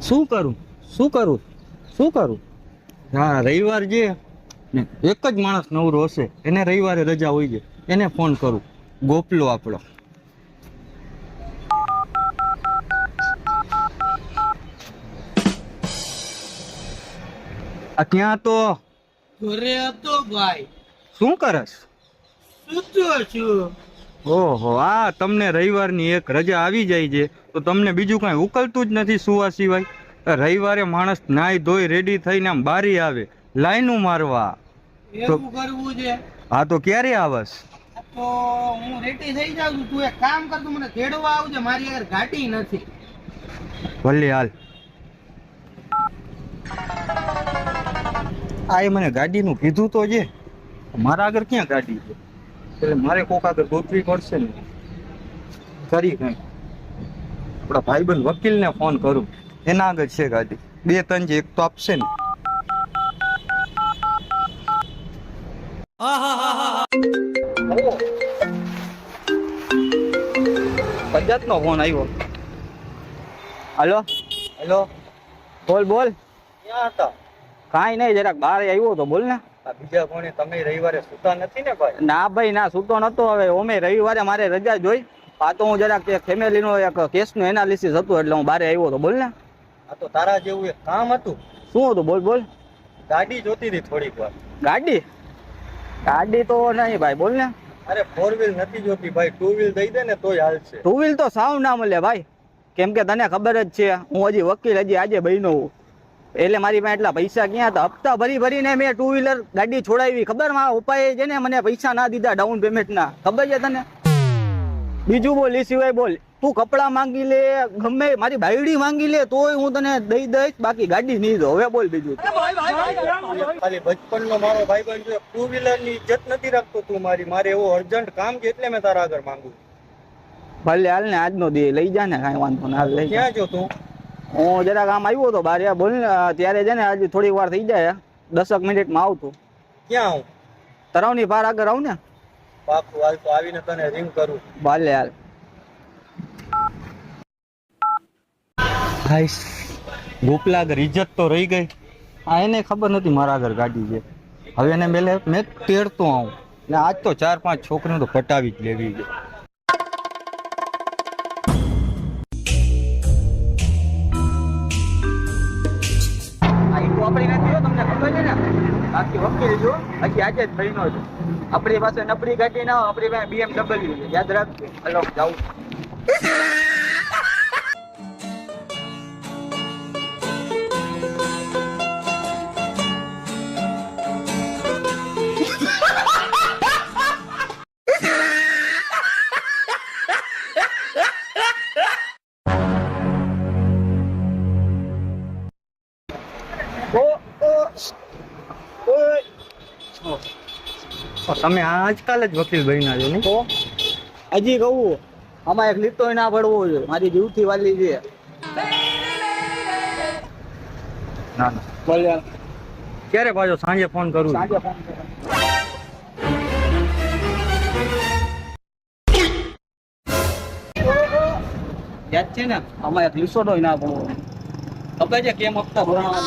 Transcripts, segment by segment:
શું કરું શું કરું શું કરું? હા રવિવાર જે ને એક જ માણસ નવરો હશે, એને રવિવારે રજા હોય છે, એને ફોન કરું. ગોપલો આપણો. આ ત્યાં તો ઘરે હતો ભાઈ. શું કરસ? સૂતો છું. ઓહો, આ તમને રવિવારની એક રજા આવી જાય છે તો તમને બીજું કાંઈ ઉકલતું જ નથી સુવા સિવાય. રવિવારે માણસ નાઈ ધોઈ રેડી થઈને આમ બારી આવે લાઈનું મારવા. એવું કરવું છે હા તો ક્યારે આવસ? તો હું રેડી થઈ જાઉં છું. તું એક કામ કર, તું મને તેડવા આવજે, મારી આગળ ગાડી નથી. ભલે હાલ. આ એ મને ગાડીનું કીધું તો છે, મારા આગળ ક્યાં ગાડી છે? એટલે મારે કોક આગળ ગોતવી પડશે ને. કરી કઈ આપણા ભાઈબંધ વકીલને ફોન કરું, એના આગળ છે ગાડી. 2 3 જે એક તો આપશે ને. પંજાબ નો ફોન આવ્યો. હાલો હેલો, બોલ બોલ. ક્યાં હતા? કાંઈ નહીં, જરાક બહાર આવ્યો તો. બોલ ને. બીજા કોણે? તમે રવિવારે સુતા નથી ને ભાઈ? ના ભાઈ ના, સુતો નતો. હવે ઓમે રવિવારે મારે રજા જોઈ. આ તો હું જરાક ફેમિલીનો એક કેસનું એનાલિસિસ હતું એટલે હું બહાર આવ્યો તો. બોલ ને. આ તો તારા જેવું એક કામ હતું. શું હતું? બોલ બોલ. ગાડી જોતી હતી થોડીક વાર. ગાડી? ગાડી તો નહીં ભાઈ. બોલ ને. અરે 4 વ્હીલ નથી જોતી ભાઈ, 2 વ્હીલ દઈ દે ને તોય હાલશે. 2 વ્હીલ તો સાવ ના મળે ભાઈ, કેમ કે તને ખબર જ છે હું હજી વકીલ, હજી આજે બન્યો હું. એટલે મારી પાસે એટલા પૈસા ક્યાં હતા? હપ્તા ભરી ભરીને મેં 2 વ્હીલર ગાડી છોડાવી. ખબર? મારા ઉપાય છે ને મને પૈસા ના દીધા ડાઉન પેમેન્ટ ના. ખબર છે તને? બીજું બોલ, એ સિવાય બોલ. તું કપડા માંગી લે, ગમે મારી બાયડી માંગી લે તોય હું તને દઈ દઈશ, બાકી ગાડી નહીં દો. હવે બોલ બીજું. ખાલી બચપનનો મારો ભાઈબંધ છે, 2 વ્હીલર ની ઇજ્જત નથી રાખતો તું મારી. મારે એવું અર્જન્ટ કામ છે એટલે મેં તારા આગળ માંગુ. ભલે હાલ ને, આજનો દે લઈ જા ને, કાંઈ વાંધો ના. હાલ લઈ. ક્યાં જો તું? હું જરાક આમ આવ્યો હતો બાર. બોલ ને. ત્યારે છે ને આજે થોડીક વાર થઈ જાય, 10 મિનિટમાં આવતું. ક્યાં આવું? તરાવની પાર આગળ આવું ને. પાકું હાલ, તો આવીને તને રિંગ કરું. ભલે હાલ. હાઈસ ગોપલા આગળ ઇજ્જત તો રહી ગઈ. આ એને ખબર નથી મારા આગળ ગાડી છે. હવે એને મેં તેડતો આવું ને. આજ તો 4 5 છોકરીઓ તો પટાવી જ લેવી છે. આપણી નથી હો, તમને ખબર છે ને. બાકી વકીલ જો હજી આજે જ થઈનો છે. આપણી પાસે નબળી ગાડી ના હોય, આપણી પાસે BMW છે. યાદ રાખજો. હલો જાઉં. તમે આજકાલ જ વકીલ બન્યા છો ને? તો હજી કહું, આમાં એક લીટો ના પડવો જોઈએ. મારી જીવથી વાલી છે. ના ના બોલ. ક્યારે પાછો? સાંજે ફોન કરું. સાંજે ફોન કરું. યાદ છે ને, આમાં એક લીસોડો ના પડવો. ખબર છે કેમ હપ્તા ભરવાના?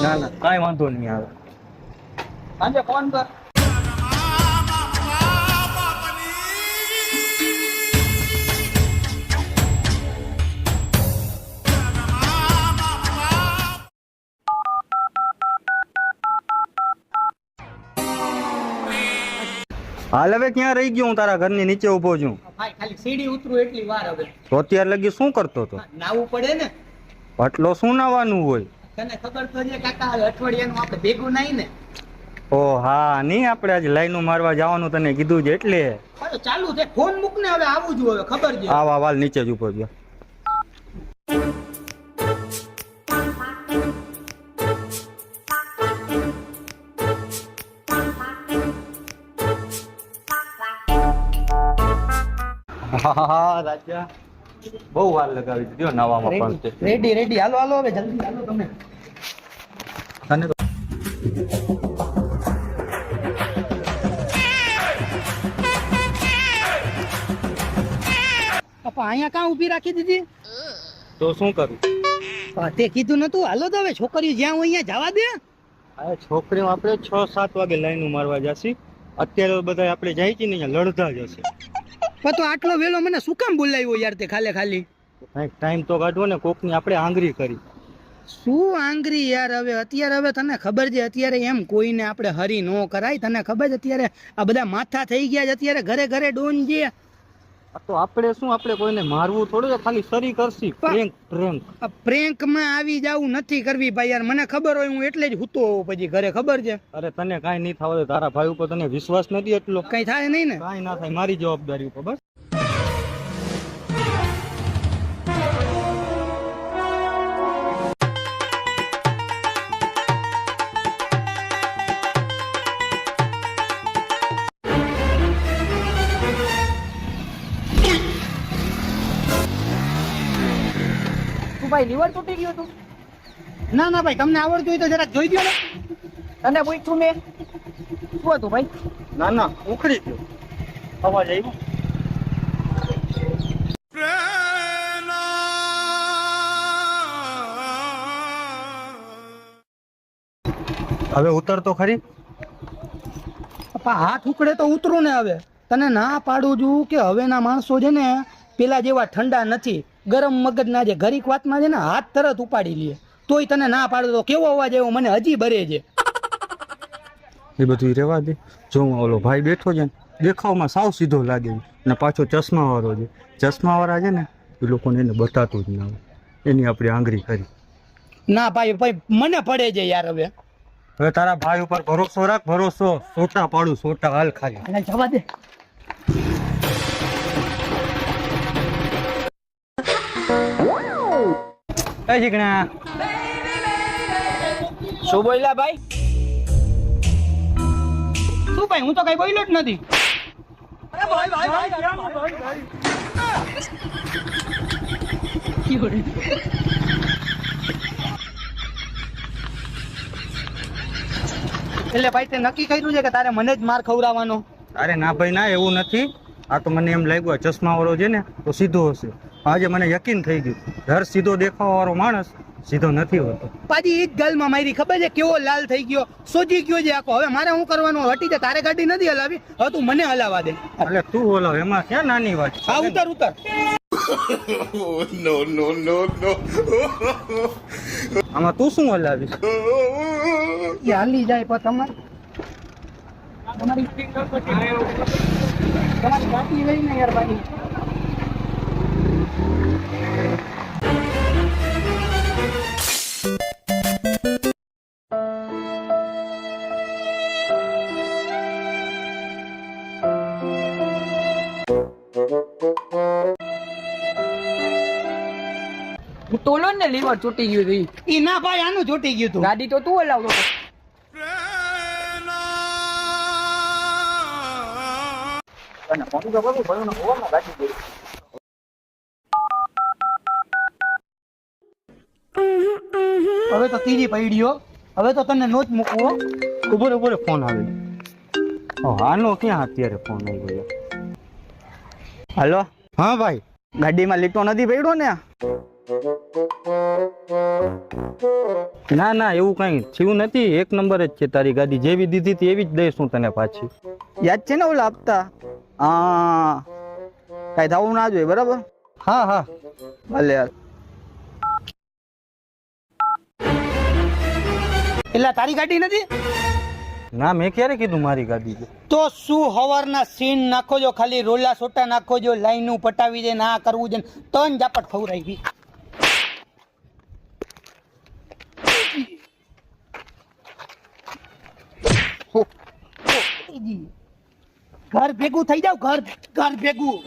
ના ના કાંઈ વાંધો નહીં આવે. સાંજે ફોન કર. હાલ હવે ક્યાં રહી ગયો? હું તારા ઘરની નીચે ઉભો છું ભાઈ. ખાલી સીડી ઉતરું એટલી વાર. હવે તો અત્યાર લગી શું કરતો હતો? નાવું પડે ને. આટલો શું નાવાનું હોય? તને ખબર તો છે કાકા, અઠવાડિયાનું આપણે ભેગું નહીં ને. ઓ હા, નહીં આપણે આજે લાઈનો મારવા જવાનું તને કીધું છે એટલે. ચાલુ છે. ફોન મૂક ને, હવે આવું જ હવે. ખબર છે. આવા વાલ નીચે જ ઉભો ગયો. હા રાજા, બહુ વાર લગાવી દીધો નવામાં પણ. Ready ready. હાલો હાલો હવે જલ્દી હાલો. તમે તને તો પપ્પા અહીંયા કાં ઊભી રાખી દીધી? તો શું કરું? તે કીધું નતું હાલો તો હવે છોકરીઓ જ્યાં હોય અહીંયા જવા દે. આ છોકરીઓ આપણે 6-7 વાગે લાઈન મારવા જશે. અત્યારે બધા આપણે જાય છે ને અહીંયા લડતા જશે. પણ તો આટલો વેલો મને શું કામ બોલાવ્યો યાર તે ખાલી કંઈક ટાઈમ તો કાઢવો ને, કોકની આપણે આંગળી કરી. શું આંગરી યાર હવે તને ખબર છે અત્યારે એમ કોઈને આપણે હરી ન કરાય. તને ખબર છે અત્યારે આ બધા માથા થઈ ગયા છે અત્યારે ઘરે ઘરે ડોન છે. આ તો આપણે શું, આપણે કોઈને મારવું થોડું છે, ખાલી સરી કરશી. પ્રેન્કમાં આવી જાવું નથી કરવી ભાઈ યાર. મને ખબર હોય હું એટલે જ હૂતો હોઉં પછી ઘરે, ખબર છે. અરે તને કાંઈ નહીં થવા દે, તારા ભાઈ ઉપર તને વિશ્વાસ નથી એટલો. કઈ થાય નહીં ને? કાંઈ ના થાય, મારી જવાબદારી ઉપર બસ. ભાઈ લીવર તૂટી ગયું હતું? ના ભાઈ, તમને આવડતું હોય તો જરાક જોઈ દો ને. તને પૂછ્યું મેં, શું હતું ભાઈ? ના ઉખડી ગયો, અવાજ આવ્યો. હવે ઉતર તો ખરી. હાથ ઉકળે તો ઉતરું ને. હવે તને ના પાડું છું કે હવેના માણસો છે ને પેલા જેવા ઠંડા નથી, ગરમ મગજના છે. ઘરીક વાતમાં છે ને હાથ તરત ઉપાડી લે. તોય તને ના પાડું તો કેવો અવાજ આવ્યો મને હજી ભરે છે. એ બધું રહેવા દે. જો ઓલો ભાઈ બેઠો છે ને, દેખાવમાં સાવ સીધો લાગે ને, પાછો ચશ્મા વાળો છે. ચશ્મા વાળા છે ને એ લોકોને એને બતાતું જ ના હોય. એની આપણે આંગળી કરી. ના ભાઈ મને પડે છે યાર. હવે તારા ભાઈ ઉપર ભરોસો રાખ, ભરોસો. સોટા પાડું, સોટા હાલ ખાલી. જવા દે. જીગણા શું બોલ્યા ભાઈ? શું ભાઈ, હું તો કઈ બોલ્યો જ નથી. એટલે ભાઈ તે નક્કી કર્યું છે કે તારે મને જ માર ખવડાવવાનો? અરે ના ભાઈ ના, એવું નથી. આ તો મને એમ લાગ્યું ચશ્મા વાળો છે ને તો સીધો હશે. આજે મને યકીન થઈ ગયું, ઘર સીધો દેખાવા વાળો માણસ સીધો નથી હોતો. પાછી એ જ ગાલમાં મારી ખબર છે કેવો લાલ થઈ ગયો, સોજી ગયો છે આખો. હવે મારે શું કરવાનું? હટી જાય, તારે ગાડી નથી હલાવી, હવે તું મને હલાવા દે. એટલે તું બોલાવ, એમાં ક્યાં નાની વાત છે? હા ઉતર. No. આમાં તું શું હલાવીશ? એ હાલી જાય પણ તમારી ગાડી રહી ને યાર ભાઈ. તોલો ને લીવર તૂટી ગયું હતું. ઈ ના ભાઈ, આનું ચોટી ગયું તું. ગાડી તો તું હલાવતો હતો. હવે તો તીરી પડ્યો. હવે તો તને નો જ મૂકવો. ઉભો ફોન આવે. આનો ક્યાં અત્યારે ફોન આવ્યો? હાલો. હા ભાઈ, ગાડીમાં લીટો નથી પડ્યો ને? ના એવું કઈ થયું નથી. 1 નંબર જ છે તારી ગાડી. જેવી દીધી હતી એવી જ દઈશું તને પાછી. યાદ છે ને ઓલા આપતા? હા, કઈ થવું ના જોઈએ, બરાબર? હા ભલે યાર. એટલે તારી ગાડી નથી? ના, મેં ક્યારે કીધું મારી ગાડી છે? તો શું હવારના સીન નાખો છો, ખાલી રોલા સોટા નાખો છો, લાઈનું પટાવી દે, ના કરવું છે, 3 ઝાપટ ખવડાવી. ઘર ભેગું થઈ જાવ, ઘર ભેગું.